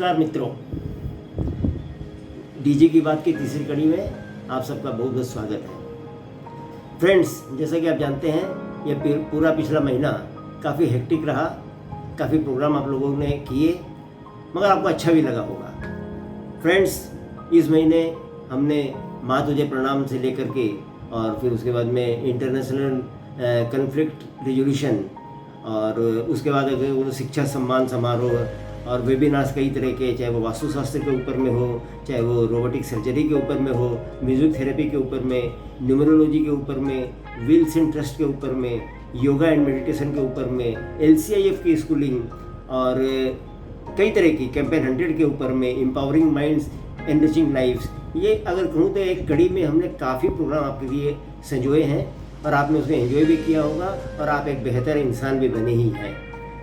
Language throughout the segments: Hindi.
नमस्कार मित्रों, डीजे की बात की तीसरी कड़ी में आप सबका बहुत बहुत स्वागत है। फ्रेंड्स, जैसा कि आप जानते हैं ये पूरा पिछला महीना काफ़ी हेक्टिक रहा। काफ़ी प्रोग्राम आप लोगों ने किए, मगर आपको अच्छा भी लगा होगा। फ्रेंड्स, इस महीने हमने माँ तुझे प्रणाम से लेकर के और फिर उसके बाद में इंटरनेशनल कन्फ्लिक्ट रिजोल्यूशन और उसके बाद अगर वो शिक्षा सम्मान समारोह और वेबिनार्स कई तरह के, चाहे वो वास्तुशास्त्र के ऊपर में हो, चाहे वो रोबोटिक सर्जरी के ऊपर में हो, म्यूजिक थेरेपी के ऊपर में, न्यूमरोलॉजी के ऊपर में, विल्सन ट्रस्ट के ऊपर में, योगा एंड मेडिटेशन के ऊपर में, LCIF की स्कूलिंग और कई तरह की कैंपेन 100 के ऊपर में, एम्पावरिंग माइंड्स एनरिचिंग लाइफ्स। ये अगर कहूँ तो एक कड़ी में हमने काफ़ी प्रोग्राम आपके लिए संजोए हैं और आपने उसमें एंजॉय भी किया होगा और आप एक बेहतर इंसान भी बने ही हैं।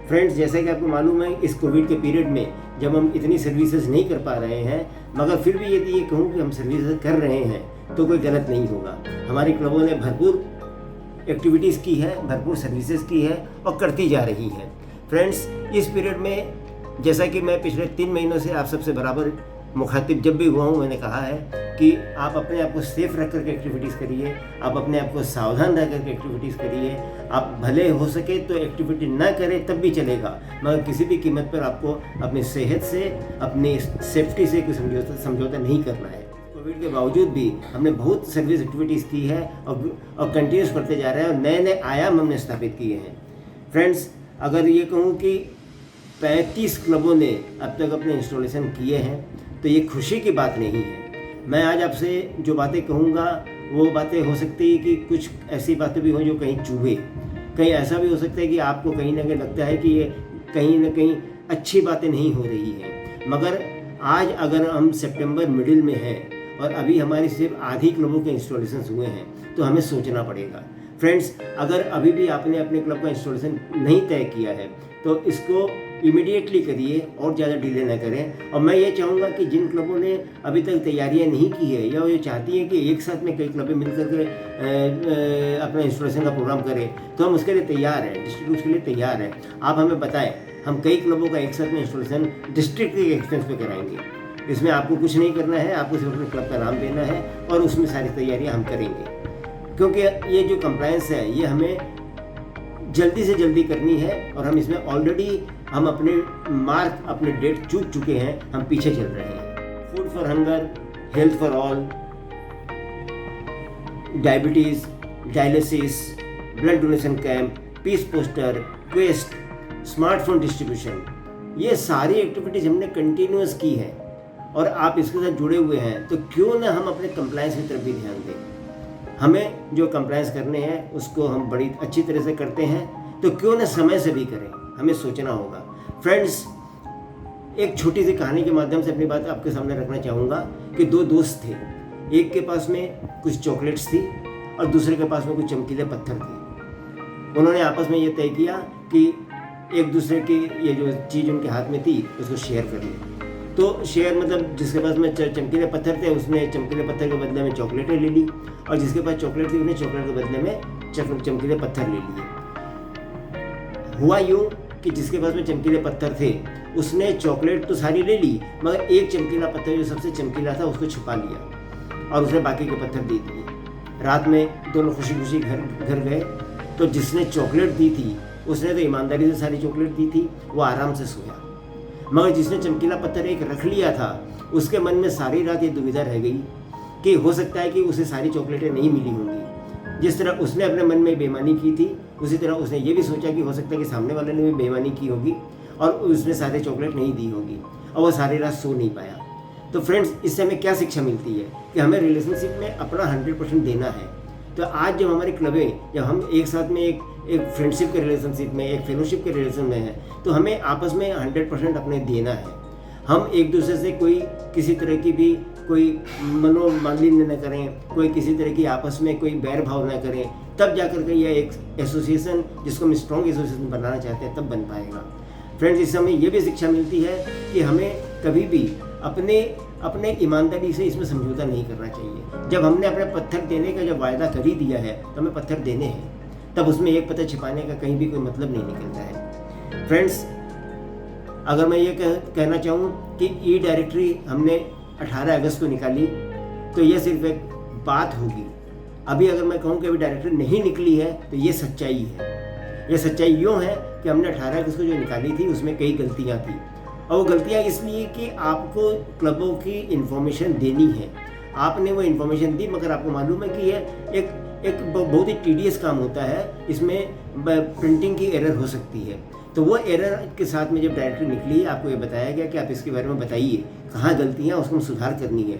फ्रेंड्स, जैसे कि आपको मालूम है इस कोविड के पीरियड में जब हम इतनी सर्विसेज नहीं कर पा रहे हैं, मगर फिर भी यदि ये कहूँ कि हम सर्विसेज कर रहे हैं तो कोई गलत नहीं होगा। हमारी क्लबों ने भरपूर एक्टिविटीज़ की है, भरपूर सर्विसेज की है और करती जा रही है। फ्रेंड्स, इस पीरियड में जैसा कि मैं पिछले 3 महीनों से आप सबसे बराबर मुखातिब जब भी हुआ हूँ, मैंने कहा है कि आप अपने आप को सेफ रख करके एक्टिविटीज़ करिए, आप अपने आप को सावधान रह करके एक्टिविटीज़ करिए। आप भले हो सके तो एक्टिविटी ना करें तब भी चलेगा, मगर किसी भी कीमत पर आपको अपनी सेहत से, अपनी सेफ्टी से कोई समझौता नहीं करना है। कोविड के बावजूद भी हमने बहुत सर्विस एक्टिविटीज़ की है और कंटिन्यूस करते जा रहे हैं और नए नए आयाम हमने स्थापित किए हैं। फ्रेंड्स, अगर ये कहूँ कि 35 क्लबों ने अब तक अपने इंस्टॉलेशन किए हैं तो ये खुशी की बात नहीं है। मैं आज आपसे जो बातें कहूँगा वो बातें हो सकती है कि कुछ ऐसी बातें भी हों जो कहीं चुभे, कहीं ऐसा भी हो सकता है कि आपको कहीं ना कहीं लगता है कि ये कहीं ना कहीं अच्छी बातें नहीं हो रही हैं। मगर आज अगर हम सितंबर मिडिल में हैं और अभी हमारी सिर्फ आधी क्लबों के इंस्टॉलेशन हुए हैं तो हमें सोचना पड़ेगा। फ्रेंड्स, अगर अभी भी आपने अपने क्लब का इंस्टॉलेशन नहीं तय किया है तो इसको इमीडिएटली करिए और ज़्यादा डिले ना करें। और मैं ये चाहूँगा कि जिन क्लबों ने अभी तक तैयारियां नहीं की है या वो ये चाहती हैं कि एक साथ में कई क्लबें मिलकर के अपना इंस्टॉलेशन का प्रोग्राम करें, तो हम उसके लिए तैयार हैं, डिस्ट्रिक्ट उसके लिए तैयार है। आप हमें बताएं, हम कई क्लबों का एक साथ में इंस्टॉलेशन डिस्ट्रिक्ट के एक्सपेंस पे कराएंगे। इसमें आपको कुछ नहीं करना है, आपको सिर्फ अपने क्लब का नाम देना है और उसमें सारी तैयारियाँ हम करेंगे। क्योंकि ये जो कंप्लायंस है ये हमें जल्दी से जल्दी करनी है और हम इसमें ऑलरेडी हम अपने मार्क, अपने डेट चूक चुके हैं, हम पीछे चल रहे हैं। Food for hunger, health for all, diabetes, dialysis, blood donation camp, peace poster, quest, smartphone distribution, ये सारी एक्टिविटीज़ हमने कंटिन्यूस की है और आप इसके साथ जुड़े हुए हैं तो क्यों ना हम अपने कंप्लायंस की तरफ भी ध्यान दें। हमें जो कंप्लायंस करने हैं उसको हम बड़ी अच्छी तरह से करते हैं तो क्यों ना समय से भी करें, हमें सोचना होगा। फ्रेंड्स, एक छोटी सी कहानी के माध्यम से अपनी बात आपके सामने रखना चाहूँगा कि 2 दोस्त थे। एक के पास में कुछ चॉकलेट्स थी और दूसरे के पास में कुछ चमकीले पत्थर थे। उन्होंने आपस में ये तय किया कि एक दूसरे की ये जो चीज़ उनके हाथ में थी उसको शेयर कर लें। तो शेयर मतलब जिसके पास में चमकीले पत्थर थे उसने चमकीले पत्थर के बदले में चॉकलेटें ले ली और जिसके पास चॉकलेट थी उसने चॉकलेट के बदले में चमकीले पत्थर ले लिए। हुआ यूँ कि जिसके पास में चमकीले पत्थर थे उसने चॉकलेट तो सारी ले ली, मगर एक चमकीला पत्थर जो सबसे चमकीला था उसको छुपा लिया और उसने बाकी के पत्थर दे दिए। रात में दोनों खुशी खुशी घर गए तो जिसने चॉकलेट दी थी उसने तो ईमानदारी से सारी चॉकलेट दी थी, वो आराम से सोया। मगर जिसने चमकीला पत्थर एक रख लिया था उसके मन में सारी रात ये दुविधा रह गई कि हो सकता है कि उसे सारी चॉकलेटें नहीं मिली होंगी। जिस तरह उसने अपने मन में बेईमानी की थी उसी तरह उसने ये भी सोचा कि हो सकता है कि सामने वाले ने भी बेईमानी की होगी और उसने सारे चॉकलेट नहीं दी होगी और वो सारी रात सो नहीं पाया। तो फ्रेंड्स, इससे हमें क्या शिक्षा मिलती है कि हमें रिलेशनशिप में अपना 100% देना है। तो आज जब हमारी क्लबें, जब हम एक साथ में एक फ्रेंडशिप के रिलेशनशिप में, एक फेलोशिप के रिलेशन में हैं, तो हमें आपस में 100% अपने देना है। हम एक दूसरे से कोई किसी तरह की भी कोई मनोमालिन्य न करें, कोई किसी तरह की आपस में कोई बैर भाव न करें, तब जाकर के यह एक एसोसिएशन जिसको हम स्ट्रॉन्ग एसोसिएशन बनाना चाहते हैं तब बन पाएगा। फ्रेंड्स, इससे हमें ये भी शिक्षा मिलती है कि हमें कभी भी अपने ईमानदारी से इसमें समझौता नहीं करना चाहिए। जब हमने अपने पत्थर देने का जब वायदा कर ही दिया है तो हमें पत्थर देने हैं, तब उसमें एक पत्थर छिपाने का कहीं भी कोई मतलब नहीं निकलता है। फ्रेंड्स, अगर मैं ये कहना चाहूँ कि ई डायरेक्टरी हमने 18 अगस्त को निकाली तो ये सिर्फ एक बात होगी। अभी अगर मैं कहूँ कि अभी डायरेक्टरी नहीं निकली है तो ये सच्चाई है। ये सच्चाई यूँ है कि हमने 18 अगस्त को जो निकाली थी उसमें कई गलतियाँ थी, और वो गलतियाँ इसलिए कि आपको क्लबों की इन्फॉर्मेशन देनी है। आपने वो इन्फॉर्मेशन दी मगर आपको मालूम है कि ये एक बहुत ही टीडियस काम होता है, इसमें प्रिंटिंग की एरर हो सकती है। तो वो एरर के साथ में जब डायरेक्टरी निकली आपको ये बताया गया कि आप इसके बारे में बताइए कहाँ गलतियाँ, उसको सुधार करनी है।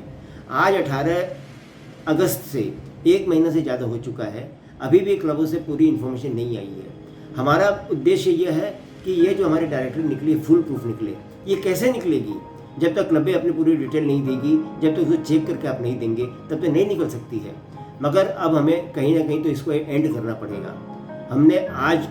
आज 18 अगस्त से 1 महीना से ज़्यादा हो चुका है, अभी भी क्लबों से पूरी इन्फॉर्मेशन नहीं आई है। हमारा उद्देश्य ये है कि ये जो हमारी डायरेक्टरी निकली फुल प्रूफ निकले। ये कैसे निकलेगी? जब तक क्लबें अपनी पूरी डिटेल नहीं देगी, जब तक उसको चेक करके आप नहीं देंगे तब तक नहीं निकल सकती है। मगर अब हमें कहीं ना कहीं तो इसको एंड करना पड़ेगा। हमने आज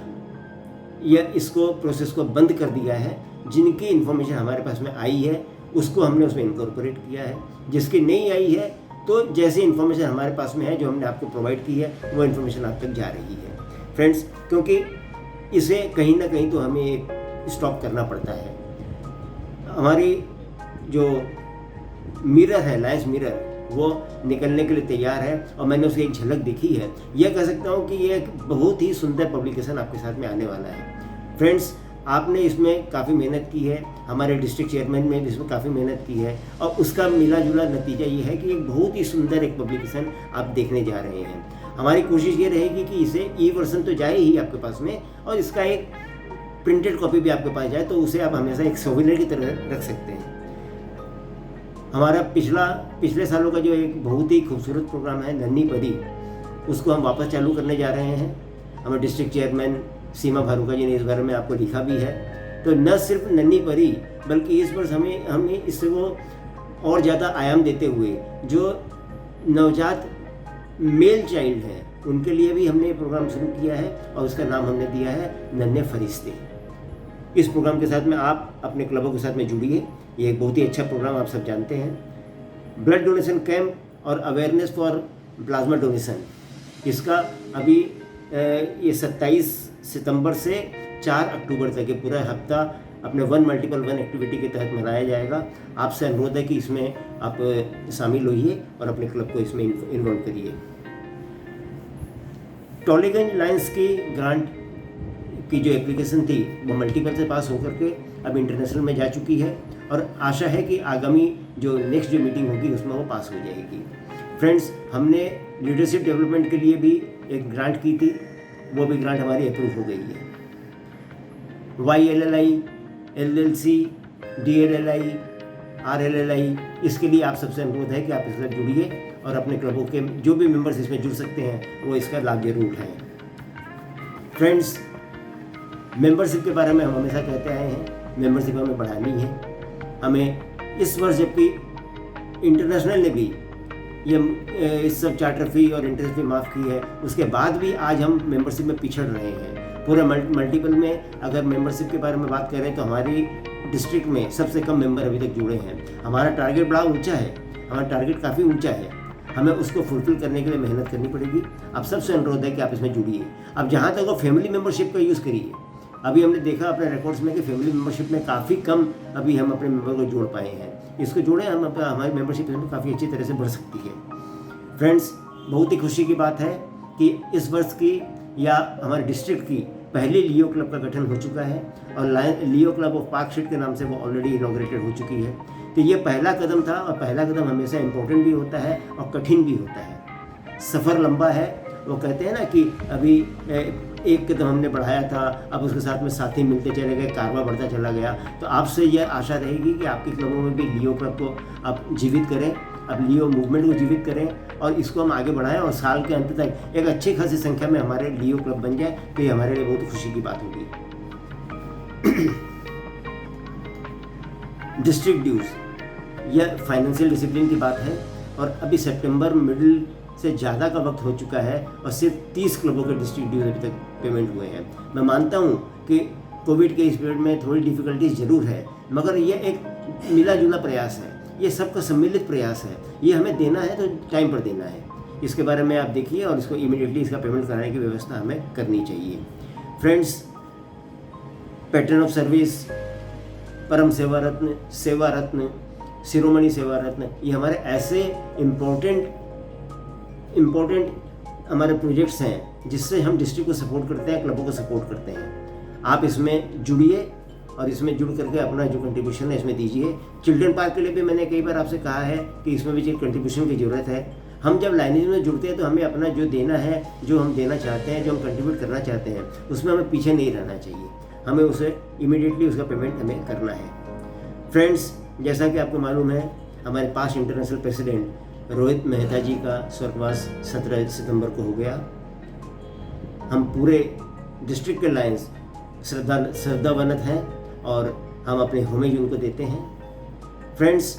इसको प्रोसेस को बंद कर दिया है। जिनकी इन्फॉर्मेशन हमारे पास में आई है उसको हमने उसमें इनकॉर्पोरेट किया है, जिसकी नहीं आई है तो जैसी इन्फॉर्मेशन हमारे पास में है जो हमने आपको प्रोवाइड की है वो इन्फॉर्मेशन आप तक जा रही है फ्रेंड्स, क्योंकि इसे कहीं ना कहीं तो हमें स्टॉप करना पड़ता है। हमारी जो मिरर है, लायंस मिरर, वो निकलने के लिए तैयार है और मैंने उसकी एक झलक देखी है। यह कह सकता हूँ कि ये एक बहुत ही सुंदर पब्लिकेशन आपके साथ में आने वाला है। फ्रेंड्स, आपने इसमें काफ़ी मेहनत की है, हमारे डिस्ट्रिक्ट चेयरमैन ने भी इसमें काफ़ी मेहनत की है और उसका मिला जुला नतीजा ये है कि एक बहुत ही सुंदर एक पब्लिकेशन आप देखने जा रहे हैं। हमारी कोशिश ये रहेगी कि इसे ई वर्जन तो जाए ही आपके पास में, और इसका एक प्रिंटेड कॉपी भी आपके पास जाए तो उसे आप हमेशा एक सोवेनियर की तरह रख सकते हैं। हमारा पिछले सालों का जो एक बहुत ही खूबसूरत प्रोग्राम है नन्ही परी, उसको हम वापस चालू करने जा रहे हैं। हमारे डिस्ट्रिक्ट चेयरमैन सीमा भारूका जी ने इस बारे में आपको लिखा भी है। तो न सिर्फ नन्ही परी बल्कि इस वर्ष हमें इससे वो और ज़्यादा आयाम देते हुए जो नवजात मेल चाइल्ड हैं उनके लिए भी हमने प्रोग्राम शुरू किया है और उसका नाम हमने दिया है नन्हे फरिश्ते। इस प्रोग्राम के साथ में आप अपने क्लबों के साथ में जुड़िए। ये एक बहुत ही अच्छा प्रोग्राम आप सब जानते हैं। ब्लड डोनेशन कैंप और अवेयरनेस फॉर प्लाज्मा डोनेशन, इसका अभी ये 27 सितंबर से 4 अक्टूबर तक ये पूरा हफ्ता अपने 1x1 एक्टिविटी के तहत मनाया जाएगा। आपसे अनुरोध है कि इसमें आप शामिल होइए और अपने क्लब को इसमें इन्वॉल्व करिए। टॉलीगंज लायंस की ग्रांट की जो एप्लीकेशन थी वो मल्टीपल से पास होकर के अब इंटरनेशनल में जा चुकी है और आशा है कि आगामी जो नेक्स्ट जो मीटिंग होगी उसमें वो पास हो जाएगी। फ्रेंड्स, हमने लीडरशिप डेवलपमेंट के लिए भी एक ग्रांट की थी, वो भी ग्रांट हमारी अप्रूव हो गई है। YLLI, LLC, DLLI, RLLI, इसके लिए आप सबसे अनुरोध है कि आप इसमें जुड़िए और अपने क्लबों के जो भी मेंबर्स इसमें जुड़ सकते हैं वो इसका लाभ जरूर उठाएं। फ्रेंड्स, मेंबरशिप के बारे में हम हमेशा कहते आए हैं, मेंबरशिप हमें बढ़ानी है। हमें इस वर्ष जबकि इंटरनेशनल ने भी ये सब चार्टर फी और इंटरेस्ट फी माफ़ की है, उसके बाद भी आज हम मेंबरशिप में पिछड़ रहे हैं। पूरे मल्टीपल में अगर मेंबरशिप के बारे में बात करें तो हमारी डिस्ट्रिक्ट में सबसे कम मेंबर अभी तक जुड़े हैं। हमारा टारगेट बड़ा ऊंचा है, हमारा टारगेट काफ़ी ऊंचा है, हमें उसको फुलफिल करने के लिए मेहनत करनी पड़ेगी। आप सबसे अनुरोध है कि आप इसमें जुड़िए। अब जहाँ तक वो फैमिली मेंबरशिप का यूज़ करिए। अभी हमने देखा अपने रिकॉर्ड्स में कि फैमिली मेंबरशिप में काफ़ी कम अभी हम अपने मेंबर को जोड़ पाए हैं। इसको जोड़ें, हम हमारी मेंबरशिप इसमें काफ़ी अच्छी तरह से बढ़ सकती है। फ्रेंड्स, बहुत ही खुशी की बात है कि इस वर्ष की या हमारे डिस्ट्रिक्ट की पहली लियो क्लब का गठन हो चुका है और लियो क्लब ऑफ पार्कशीट के नाम से वो ऑलरेडी इनॉग्रेटेड हो चुकी है। तो ये पहला कदम था और पहला कदम हमेशा इम्पोर्टेंट भी होता है और कठिन भी होता है। सफ़र लंबा है, वो कहते हैं ना कि अभी एक कदम हमने बढ़ाया था, अब उसके साथ में साथी मिलते चले गए, कारवा बढ़ता चला गया। तो आपसे यह आशा रहेगी कि आपके क्लबों में भी लियो क्लब को आप जीवित करें, अब लियो मूवमेंट को जीवित करें और इसको हम आगे बढ़ाएं और साल के अंत तक एक अच्छी खासी संख्या में हमारे लियो क्लब बन जाए तो ये हमारे लिए बहुत खुशी की बात होगी। डिस्ट्रिक्ट ड्यूज, यह फाइनेंशियल डिसिप्लिन की बात है और अभी सितंबर मिडिल से ज़्यादा का वक्त हो चुका है और सिर्फ 30 क्लबों के डिस्ट्रिक्ट ड्यूज अभी तक पेमेंट हुए हैं। मैं मानता हूँ कि कोविड के इस पीरियड में थोड़ी डिफिकल्टीज ज़रूर है, मगर यह एक मिला जुला प्रयास है, ये सबका सम्मिलित प्रयास है। ये हमें देना है तो टाइम पर देना है। इसके बारे में आप देखिए और इसको इमीडिएटली इसका पेमेंट कराने की व्यवस्था हमें करनी चाहिए। फ्रेंड्स, पैटर्न ऑफ सर्विस परम सेवा रत्न, शिरोमणि सेवा रत्न, ये हमारे ऐसे इम्पोर्टेंट हमारे प्रोजेक्ट्स हैं जिससे हम डिस्ट्रिक्ट को सपोर्ट करते हैं, क्लबों को सपोर्ट करते हैं। आप इसमें जुड़िए और इसमें जुड़ करके अपना जो कंट्रीब्यूशन है इसमें दीजिए। चिल्ड्रन पार्क के लिए भी मैंने कई बार आपसे कहा है कि इसमें भी कंट्रीब्यूशन की ज़रूरत है। हम जब लाइनेज में जुड़ते हैं तो हमें अपना जो देना है, जो हम देना चाहते हैं, जो हम कंट्रीब्यूट करना चाहते हैं, उसमें हमें पीछे नहीं रहना चाहिए। हमें उसे इमीडिएटली उसका पेमेंट हमें करना है। फ्रेंड्स, जैसा कि आपको मालूम है, हमारे पास इंटरनेशनल प्रेसिडेंट रोहित मेहता जी का स्वर्गवास 17 सितंबर को हो गया। हम पूरे डिस्ट्रिक्ट के लायंस श्रद्धावनत हैं और हम अपने होमेज उनको देते हैं। फ्रेंड्स,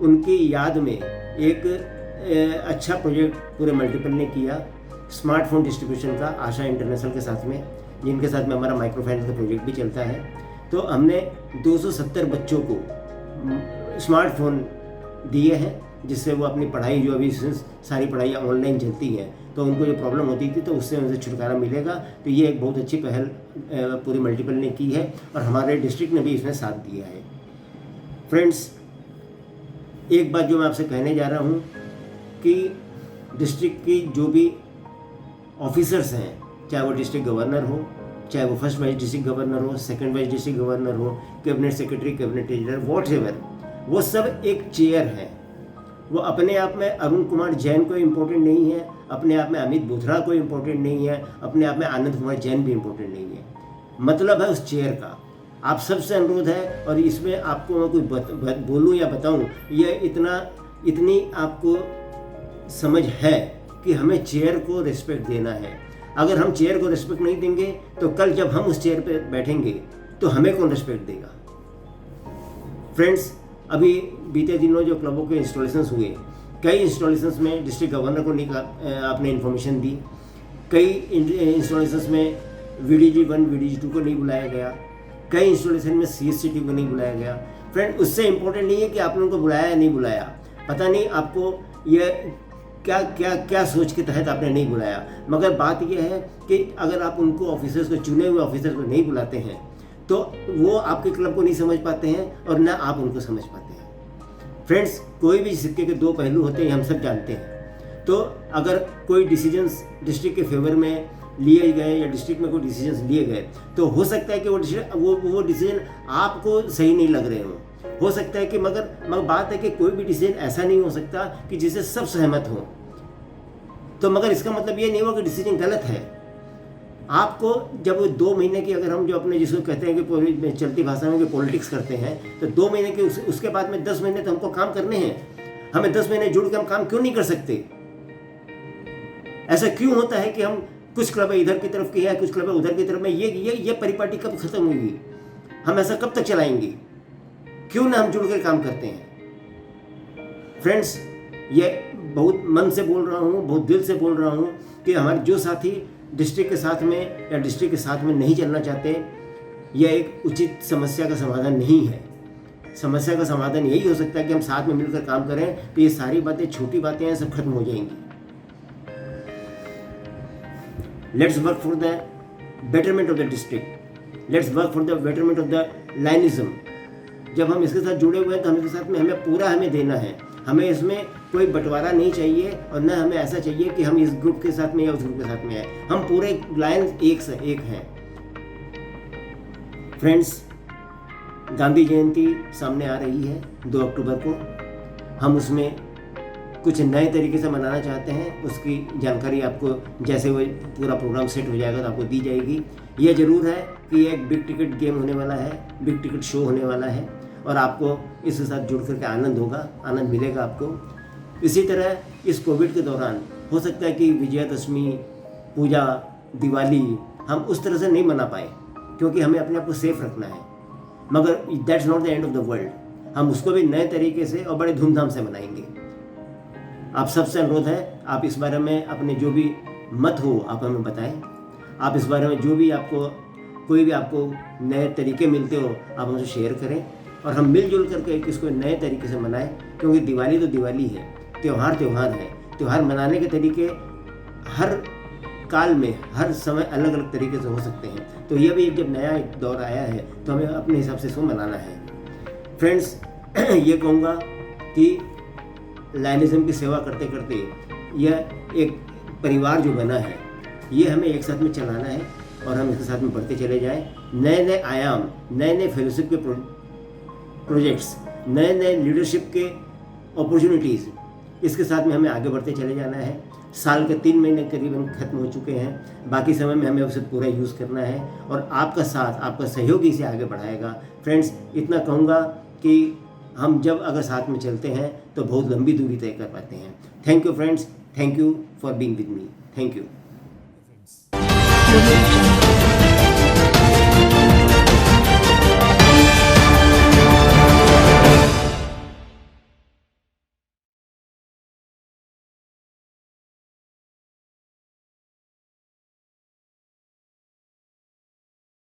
उनकी याद में एक अच्छा प्रोजेक्ट पूरे मल्टीपल ने किया, स्मार्टफोन डिस्ट्रीब्यूशन का, आशा इंटरनेशनल के साथ में, जिनके साथ में हमारा माइक्रो फाइनेंस का प्रोजेक्ट भी चलता है। तो हमने 270 बच्चों को स्मार्टफोन दिए हैं, जिससे वो अपनी पढ़ाई, जो अभी सारी पढ़ाइयाँ ऑनलाइन चलती हैं, तो उनको जो प्रॉब्लम होती थी तो उससे उनसे छुटकारा मिलेगा। तो ये एक बहुत अच्छी पहल पूरी मल्टीपल ने की है और हमारे डिस्ट्रिक्ट ने भी इसमें साथ दिया है। फ्रेंड्स, एक बात जो मैं आपसे कहने जा रहा हूँ कि डिस्ट्रिक्ट की जो भी ऑफिसर्स हैं, चाहे वो डिस्ट्रिक्ट गवर्नर हो, चाहे वो फर्स्ट वाइस डिस्ट्रिक्ट गवर्नर हो, सेकंड वाइस डिस्ट्रिक्ट गवर्नर हो, cabinet secretary, cabinet treasurer, whatever, वो सब एक चेयर है। वो अपने आप में अरुण कुमार जैन कोई इम्पोर्टेंट नहीं है, अपने आप में अमित बोथरा कोई इम्पोर्टेंट नहीं है, अपने आप में आनंद कुमार जैन भी इम्पोर्टेंट नहीं है। मतलब है उस चेयर का। आप सबसे अनुरोध है, और इसमें आपको मैं कोई बोलूँ या बताऊँ, ये इतनी आपको समझ है कि हमें चेयर को रिस्पेक्ट देना है। अगर हम चेयर को रिस्पेक्ट नहीं देंगे तो कल जब हम उस चेयर पे बैठेंगे तो हमें कौन रिस्पेक्ट देगा। फ्रेंड्स, अभी बीते दिनों जो क्लबों के इंस्टॉलेशंस हुए, कई इंस्टॉलेशंस में डिस्ट्रिक्ट गवर्नर को आपने इन्फॉर्मेशन दी, कई इंस्टॉलेशंस में VDG 1 VDG 2 को नहीं बुलाया गया, कई इंस्टॉलेशन में CSCT को नहीं बुलाया गया। फ्रेंड, उससे इम्पोर्टेंट नहीं है कि आप लोगों को बुलाया या नहीं बुलाया। पता नहीं आपको ये क्या सोच के तहत आपने नहीं बुलाया, मगर बात यह है कि अगर आप उनको ऑफिसर्स को, चुने हुए ऑफिसर्स को नहीं बुलाते हैं तो वो आपके क्लब को नहीं समझ पाते हैं और ना आप उनको समझ पाते हैं। फ्रेंड्स, कोई भी सिक्के के दो पहलू होते हैं, हम सब जानते हैं। तो अगर कोई डिसीजंस डिस्ट्रिक्ट के फेवर में लिए गए या डिस्ट्रिक्ट में कोई डिसीजंस लिए गए तो हो सकता है कि वो डिसीजन आपको सही नहीं लग रहे हो सकता है कि मगर बात है कि कोई भी डिसीजन ऐसा नहीं हो सकता कि जिससे सब सहमत हों। तो मगर इसका मतलब ये नहीं हुआ कि डिसीजन गलत है। आपको जब 2 महीने की, अगर हम जो अपने जिसको कहते हैं कि चलती भाषा में कि पॉलिटिक्स करते हैं, तो 2 महीने के उसके बाद में 10 महीने तो हमको काम करने हैं। हमें 10 महीने जुड़ के हम काम क्यों नहीं कर सकते? ऐसा क्यों होता है कि हम कुछ क्लब इधर की तरफ की है, कुछ क्लब उधर की तरफ में, ये परिपाटी कब खत्म होगी? हम ऐसा कब तक चलाएंगे? क्यों ना हम जुड़कर काम करते हैं? फ्रेंड्स, ये बहुत मन से बोल रहा हूँ, बहुत दिल से बोल रहा हूँ कि हमारे जो साथी डिस्ट्रिक्ट के साथ में या डिस्ट्रिक्ट के साथ में नहीं चलना चाहते, यह एक उचित समस्या का समाधान नहीं है। समस्या का समाधान यही हो सकता है कि हम साथ में मिलकर काम करें, तो ये सारी बातें, छोटी बातें हैं, सब खत्म हो जाएंगी। Let's work for the betterment of the district, let's work for the betterment of the lineism. जब हम इसके साथ जुड़े हुए हैं तो हम इसके साथ में हमें देना है। हमें इसमें कोई बंटवारा नहीं चाहिए और न हमें ऐसा चाहिए कि हम इस ग्रुप के साथ में या उस ग्रुप के साथ में हैं। हम पूरे लायंस एक हैं। फ्रेंड्स, गांधी जयंती सामने आ रही है 2 अक्टूबर को। हम उसमें कुछ नए तरीके से मनाना चाहते हैं। उसकी जानकारी आपको जैसे वो पूरा प्रोग्राम सेट हो जाएगा तो आपको दी जाएगी। यह ज़रूर है कि ये एक बिग टिकट गेम होने वाला है, बिग टिकट शो होने वाला है और आपको इसके साथ जुड़ करके आनंद मिलेगा आपको। इसी तरह इस कोविड के दौरान हो सकता है कि विजयादशमी, पूजा, दिवाली हम उस तरह से नहीं मना पाए क्योंकि हमें अपने आप को सेफ रखना है, मगर that's not the end of the world. हम उसको भी नए तरीके से और बड़े धूमधाम से मनाएंगे। आप सबसे अनुरोध है, आप इस बारे में अपने जो भी मत हो आप हमें बताएं। आप इस बारे में जो भी आपको कोई भी आपको नए तरीके मिलते हो आप हमसे शेयर करें और हम मिलजुल करके इसको नए तरीके से मनाएं, क्योंकि दिवाली तो दिवाली है, त्यौहार है। त्यौहार मनाने के तरीके हर काल में, हर समय अलग अलग तरीके से हो सकते हैं। तो यह भी जब नया एक दौर आया है तो हमें अपने हिसाब से इसको मनाना है। फ्रेंड्स, ये कहूँगा कि लायनिज़्म की सेवा करते करते यह एक परिवार जो बना है, ये हमें एक साथ में चलाना है और हम इसके साथ में बढ़ते चले जाएं। नए नए आयाम, नए नए फेलोशिप के प्रोजेक्ट्स, नए नए लीडरशिप के अपॉर्चुनिटीज़, इसके साथ में हमें आगे बढ़ते चले जाना है। साल के 3 महीने करीबन खत्म हो चुके हैं, बाकी समय में हमें उसे पूरा यूज़ करना है और आपका साथ, आपका सहयोग इसे आगे बढ़ाएगा। फ्रेंड्स, इतना कहूँगा कि हम जब अगर साथ में चलते हैं तो बहुत लंबी दूरी तय कर पाते हैं। Thank you friends, thank you for being with me, thank you.